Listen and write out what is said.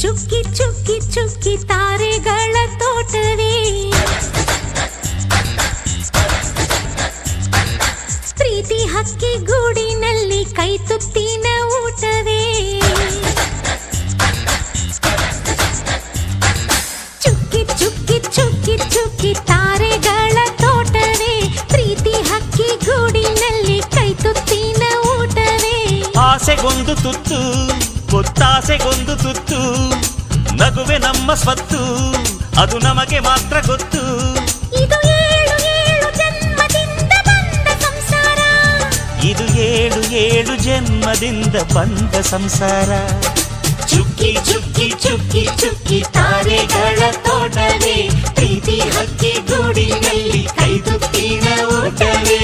ಚುಕ್ಕಿ ಚುಕ್ಕಿ ಚುಕ್ಕಿ ತಾರೆಗಳ ತೋಟವೇ ಪ್ರೀತಿ ಹಕ್ಕಿ ಗೂಡಿನಲ್ಲಿ ಕೈ ತುತ್ತಿನ ಊಟವೇ ಚುಕ್ಕಿ ಚುಕ್ಕಿ ಚುಕ್ಕಿ ಚುಕ್ಕಿ ತಾರೆಗಳ ತೋಟವೇ ಪ್ರೀತಿ ಹಕ್ಕಿ ಗೂಡಿನಲ್ಲಿ ಕೈ ತುತ್ತಿನ ಊಟವೇ ಆಸೆಗೊಂದು ತುತ್ತು ಒತ್ತಾಸೆಗೊಂದು ತುತ್ತು ನಗುವೆ ನಮ್ಮ ಸ್ವತ್ತು ಅದು ನಮಗೆ ಮಾತ್ರ ಗೊತ್ತು ಇದು ಏಳು ಏಳು ಜನ್ಮದಿಂದ ಬಂದ ಸಂಸಾರ ಇದು ಏಳು ಏಳು ಜನ್ಮದಿಂದ ಬಂದ ಸಂಸಾರ ಚುಕ್ಕಿ ಚುಕ್ಕಿ ಚುಕ್ಕಿ ಚುಕ್ಕಿ ತಾರೆಗಳ ತೋಟವೇ ಪ್ರೀತಿ ಹಕ್ಕಿ ಗೂಡಿನಲ್ಲಿ ಕೈ ತುತ್ತಿನ ಊಟವೇ